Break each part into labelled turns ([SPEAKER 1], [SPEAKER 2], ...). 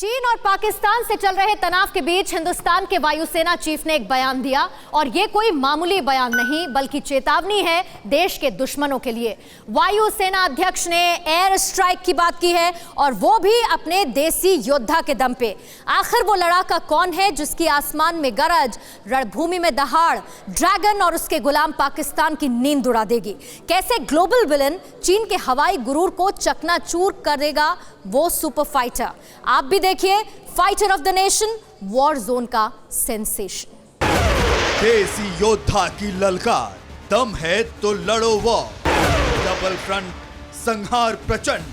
[SPEAKER 1] चीन और पाकिस्तान से चल रहे तनाव के बीच हिंदुस्तान के वायुसेना चीफ ने एक बयान दिया और ये कोई मामूली बयान नहीं बल्कि चेतावनी है देश के दुश्मनों के लिए। वायुसेना अध्यक्ष ने एयर स्ट्राइक की बात की है और वो भी अपने देसी योद्धा के दम पे। आखिर वो लड़ाका कौन है जिसकी आसमान में गरज, रणभूमि में दहाड़, ड्रैगन और उसके गुलाम पाकिस्तान की नींद उड़ा देगी? कैसे ग्लोबल विलन चीन के हवाई गुरूर को चकनाचूर करेगा वो सुपर फाइटर? आप भी देखिए fighter of the nation, war zone का सेंसेशन।
[SPEAKER 2] देसी योद्धा की ललकार, दम है तो लड़ो वॉर। डबल फ्रंट, संहार प्रचंड,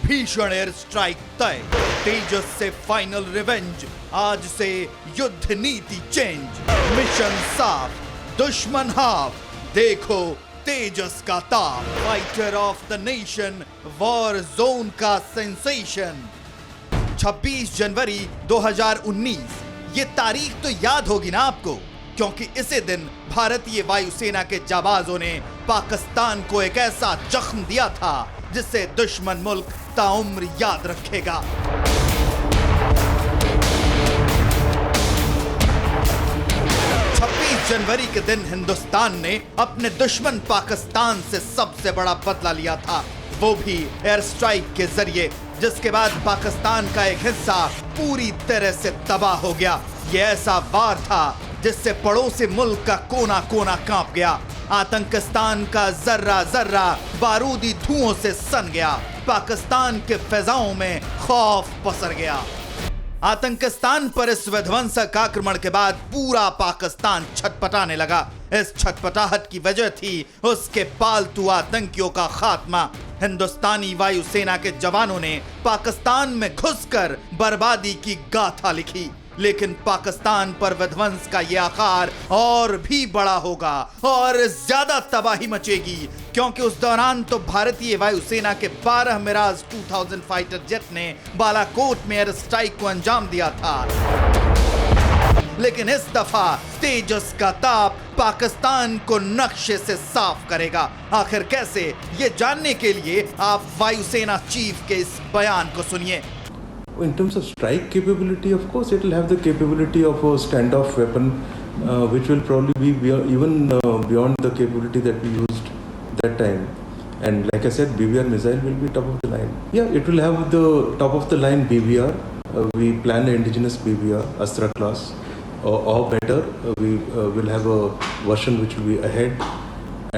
[SPEAKER 2] भीषण एयर स्ट्राइक तय, तेजस से फाइनल रिवेंज। आज से युद्ध नीति चेंज, मिशन साफ, दुश्मन हाफ, देखो तेजस का ताप। Fighter of the nation, war zone का सेंसेशन। 26 जनवरी 2019, ये तारीख तो याद होगी ना आपको, क्योंकि इसी दिन भारतीय वायुसेना के जाबाजों ने पाकिस्तान को एक ऐसा जख्म दिया था जिसे दुश्मन मुल्क ताउम्र याद रखेगा। जनवरी के दिन हिंदुस्तान ने अपने दुश्मन पाकिस्तान से सबसे बड़ा बदला लिया था, वो भी एयर स्ट्राइक के जरिए, जिसके बाद पाकिस्तान का एक हिस्सा पूरी तरह से तबाह हो गया। ये ऐसा वार था जिससे पड़ोसी मुल्क का कोना कोना कांप गया। आतंकिस्तान का जर्रा जर्रा बारूदी धुओं से सन गया। पाकिस्तान के फिजाओं में खौफ पसर गया। आतंकिस्तान पर इस विध्वंसक आक्रमण के बाद पूरा पाकिस्तान छटपटाने लगा। इस छटपटाहट की वजह थी उसके पालतू आतंकियों का खात्मा। हिंदुस्तानी वायुसेना के जवानों ने पाकिस्तान में घुसकर बर्बादी की गाथा लिखी, लेकिन पाकिस्तान पर विध्वंस का यह आकार और भी बड़ा होगा और ज्यादा तबाही मचेगी, क्योंकि उस दौरान तो भारतीय वायुसेना के 12 मिराज 2000 फाइटर जेट ने बालाकोट में एयर स्ट्राइक को अंजाम दिया था। लेकिन इस दफा तेजस का ताप पाकिस्तान को नक्शे से साफ करेगा। आखिर कैसे, ये जानने के लिए आप वायुसेना चीफ के इस बयान को सुनिए।
[SPEAKER 3] In terms of strike capability, of course, it will have the capability of a standoff weapon, which will probably be even beyond the capability that we used that time. And like I said, BBR missile will be top of the line. Yeah, it will have the top of the line BBR. We plan an indigenous BBR, Astra class, or better, we will have a version which will be ahead.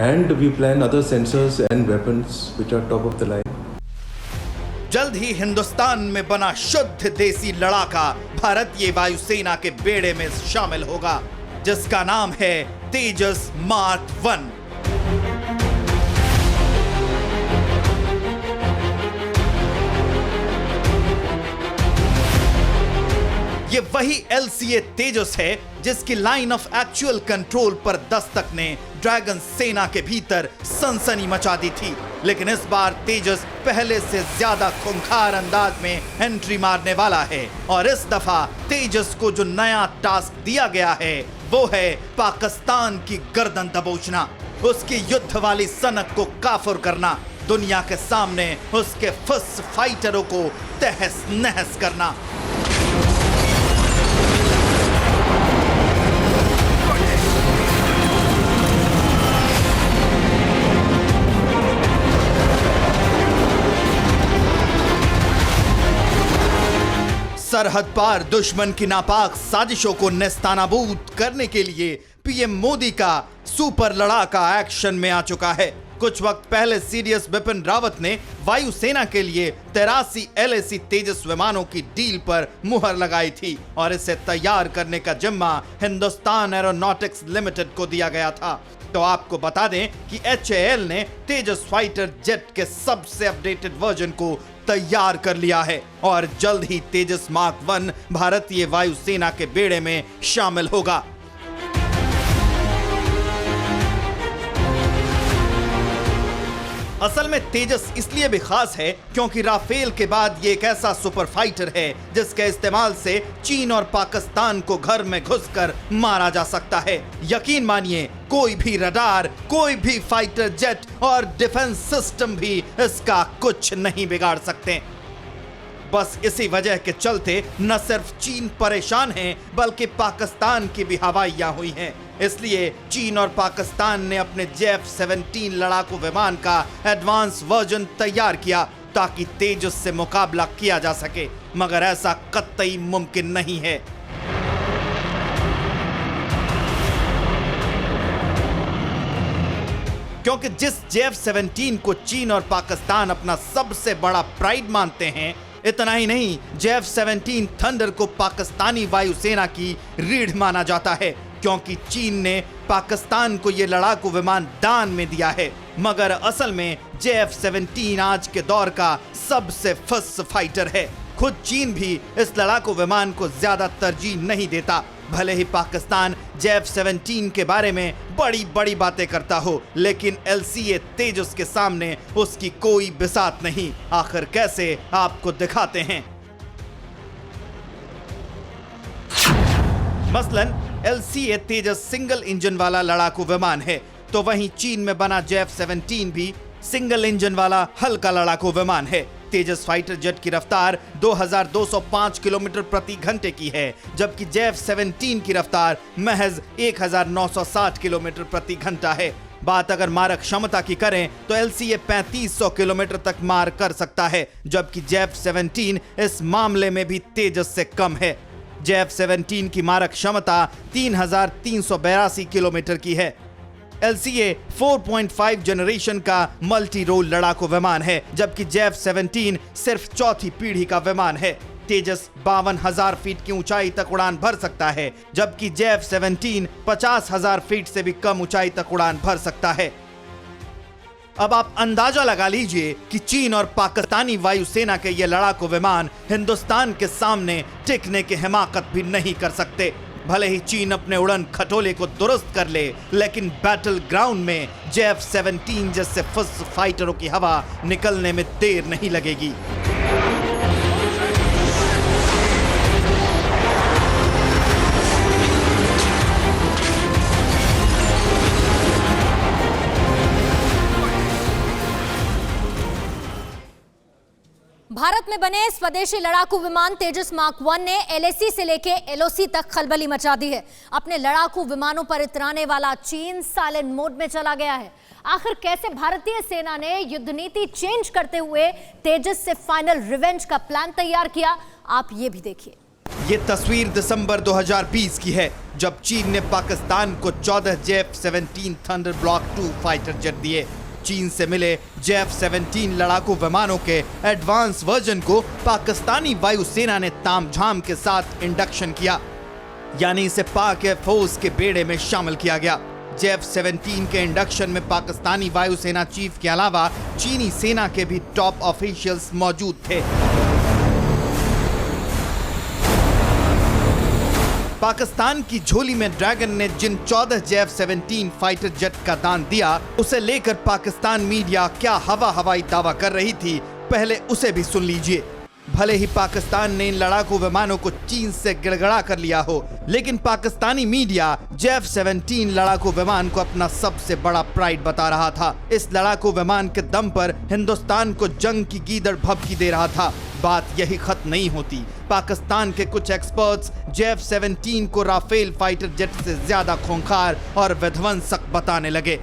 [SPEAKER 3] And we plan other sensors and weapons which are top of the line.
[SPEAKER 2] जल्द ही हिंदुस्तान में बना शुद्ध देसी लड़ाका भारतीय वायुसेना के बेड़े में शामिल होगा, जिसका नाम है तेजस मार्क 1। ये वही LCA तेजस है जिसकी लाइन ऑफ एक्चुअल कंट्रोल पर दस्तक ने ड्रैगन सेना के भीतर सनसनी मचा दी थी। लेकिन इस बार तेजस पहले से ज्यादा खूंखार अंदाज में एंट्री मारने वाला है और इस दफा तेजस को जो नया टास्क दिया गया है वो है पाकिस्तान की गर्दन दबोचना, उसकी युद्ध वाली सनक को काफुर करना, दुनिया के सामने उसके फुस फाइटरों को तहस नहस करना। सरहद पार दुश्मन की नापाक साजिशों को नेस्तानाबूद करने के लिए पीएम मोदी का सुपर लड़ाका एक्शन में आ चुका है। कुछ वक्त पहले सीडीएस बिपिन रावत ने वायुसेना के लिए 83 LAC तेजस विमानों की डील पर मुहर लगाई थी और इसे तैयार करने का जिम्मा हिंदुस्तान एरोनॉटिक्स लिमिटेड को दिया गया था। तो आपको बता दें कि HAL ने तेजस फाइटर जेट के सबसे अपडेटेड वर्जन को तैयार कर लिया है और जल्द ही तेजस मार्क 1 भारतीय वायुसेना के बेड़े में शामिल होगा। असल में तेजस इसलिए भी खास है क्योंकि राफेल के बाद ये एक ऐसा सुपर फाइटर है जिसके इस्तेमाल से चीन और पाकिस्तान को घर में घुसकर मारा जा सकता है। यकीन मानिए, कोई भी रडार, कोई भी फाइटर जेट और डिफेंस सिस्टम भी इसका कुछ नहीं बिगाड़ सकते। बस इसी वजह के चलते न सिर्फ चीन परेशान है बल्कि पाकिस्तान की भी हवाइयां हुई हैं। इसलिए चीन और पाकिस्तान ने अपने J-17 लड़ाकू विमान का एडवांस वर्जन तैयार किया ताकि तेजस से मुकाबला किया जा सके, मगर ऐसा कतई मुमकिन नहीं है। क्योंकि जिस J-17 को चीन और पाकिस्तान अपना सबसे बड़ा प्राइड मानते हैं, इतना ही नहीं, J-17 थंडर को पाकिस्तानी वायुसेना की रीढ़ माना जाता है, क्योंकि चीन ने पाकिस्तान को यह लड़ाकू विमान दान में दिया है। मगर असल में J-17 आज के दौर का सबसे फर्स्ट फाइटर है। खुद चीन भी इस लड़ाकू विमान को ज्यादा तरजीह नहीं देता। भले ही पाकिस्तान J-17 के बारे में बड़ी बड़ी बातें करता हो, लेकिन LCA तेजस के सामने उसकी कोई बिसात नहीं। आखिर कैसे, आपको दिखाते हैं। मसलन LCA तेजस सिंगल इंजन वाला लड़ाकू विमान है, तो वहीं चीन में बना J-17 भी सिंगल इंजन वाला हल्का लड़ाकू विमान है। तेजस फाइटर जेट की रफ्तार 2205 किलोमीटर प्रति घंटे की है, जबकि J-17 की रफ्तार महज 1960 किलोमीटर प्रति घंटा है। बात अगर मारक क्षमता की करें तो LCA 3500 किलोमीटर तक मार कर सकता है, जबकि J-17 इस मामले में भी तेजस से कम है। J-17 की मारक क्षमता 3382 किलोमीटर की है। LCA 4.5 जनरेशन का मल्टी रोल लड़ाकू विमान है, जबकि J-17 सिर्फ चौथी पीढ़ी का विमान है। तेजस 52,000 फीट की ऊंचाई तक उड़ान भर सकता है, जबकि J-17 50,000 फीट से भी कम ऊंचाई तक उड़ान भर सकता है। अब आप अंदाजा लगा लीजिए कि चीन और पाकिस्तानी वायुसेना के ये लड़ाकू विमान हिंदुस्तान के सामने टिकने की हिमाकत भी नहीं कर सकते। भले ही चीन अपने उड़न खटोले को दुरुस्त कर ले, लेकिन बैटल ग्राउंड में J-17 जैसे फर्स्ट फाइटरों की हवा निकलने में देर नहीं लगेगी।
[SPEAKER 1] भारत में बने स्वदेशी लड़ाकू विमान तेजस मार्क 1 ने LAC से लेके LOC तक खलबली मचा दी है। अपने लड़ाकू विमानों पर इतराने वाला चीन साइलेंट मोड में चला गया है। आखिर कैसे भारतीय सेना ने युद्ध नीति चेंज करते हुए तेजस से फाइनल रिवेंज का प्लान तैयार किया, आप ये भी देखिए।
[SPEAKER 2] ये तस्वीर दिसंबर 2020 की है, जब चीन ने पाकिस्तान को 14 J-17 thunder block 2 fighter jet दिए। चीन से मिले J-17 लड़ाकू विमानों के एडवांस वर्जन को पाकिस्तानी वायुसेना ने तामझाम के साथ इंडक्शन किया, यानी इसे पाक एयर फोर्स के बेड़े में शामिल किया गया। J-17 के इंडक्शन में पाकिस्तानी वायुसेना चीफ के अलावा चीनी सेना के भी टॉप ऑफिशियल्स मौजूद थे। पाकिस्तान की झोली में ड्रैगन ने जिन 14 J-17 फाइटर जेट का दान दिया, उसे लेकर पाकिस्तान मीडिया क्या हवाई दावा कर रही थी, पहले उसे भी सुन लीजिए। भले ही पाकिस्तान ने इन लड़ाकू विमानों को चीन से गिड़गड़ा कर लिया हो, लेकिन पाकिस्तानी मीडिया J-17 लड़ाकू विमान को अपना सबसे बड़ा प्राइड बता रहा था। इस लड़ाकू विमान के दम पर हिंदुस्तान को जंग की गीदड़ भभकी दे रहा था। बात यही खत्म नहीं होती। पाकिस्तान के कुछ एक्सपर्ट्स J-17 को राफेल फाइटर जेट से ज्यादा खूंखार और विध्वंसक बताने लगे।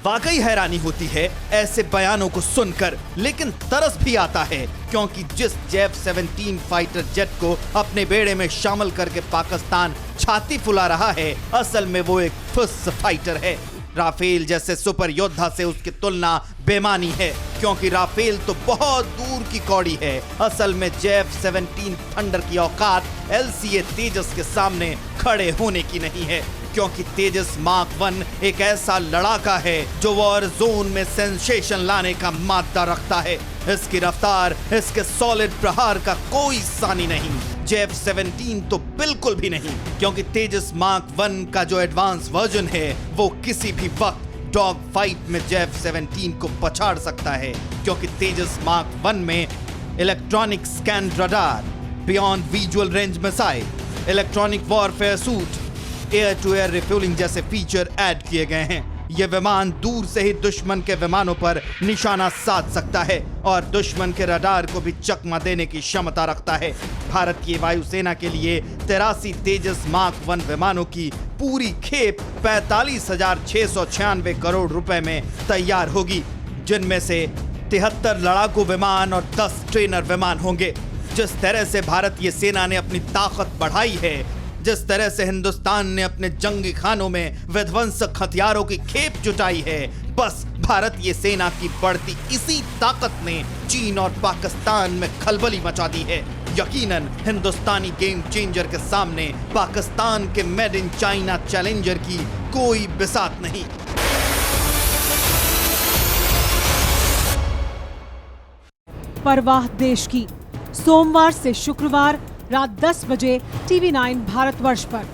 [SPEAKER 2] वाकई हैरानी होती है ऐसे बयानों को सुनकर, लेकिन तरस भी आता है, क्योंकि जिस J-17 फाइटर जेट को अपने बेड़े में शामिल करके पाकिस्तान छाती फुला रहा है, असल में वो एक फर्स्ट फाइटर है। राफेल जैसे सुपर योद्धा से उसकी तुलना बेमानी है, क्योंकि राफेल तो बहुत दूर की कौड़ी है। असल में J-17 थंडर की औकात LCA तेजस के सामने खड़े होने की नहीं है, क्योंकि तेजस मार्क 1 एक ऐसा लड़ाका है जो वॉर जोन में सेंसेशन लाने का मादा रखता है। इसकी रफ्तार, इसके सॉलिड प्रहार का कोई सानी नहीं। J-17 तो बिल्कुल भी नहीं, क्योंकि तेजस मार्क 1 का जो एडवांस वर्जन है वो किसी भी वक्त डॉग फाइट में J-17 को पछाड़ सकता है, क्योंकि तेजस मार्क 1 में electronic scan radar, beyond visual range missile, electronic warfare suite, air to air refuelling जैसे फीचर ऐड किए गए हैं। ये विमान दूर से ही दुश्मन के विमानों पर निशाना साध सकता है और दुश्मन के रडार को भी चकमा देने की क्षमता रखता है। भारतीय वायुसेना के लिए 83 तेजस मार्क 1 विमानों की पूरी खेप 45,696 करोड़ रुपए में तैयार होगी, जिनमें से 73 लड़ाकू विमान और 10 ट्रेनर विमान होंगे। जिस तरह से भारतीय सेना ने अपनी ताकत बढ़ाई है, जिस तरह से हिंदुस्तान ने अपने जंगी खानों में विध्वंसक हथियारों की खेप जुटाई है, बस भारतीय सेना की बढ़ती इसी ताकत ने चीन और पाकिस्तान में खलबली मचा दी है। यकीनन हिंदुस्तानी गेम चेंजर के सामने पाकिस्तान के मेड इन चाइना चैलेंजर की कोई बिसात नहीं।
[SPEAKER 4] परवाह देश की, सोमवार से शुक्रवार रात 10 बजे TV9 भारतवर्ष पर।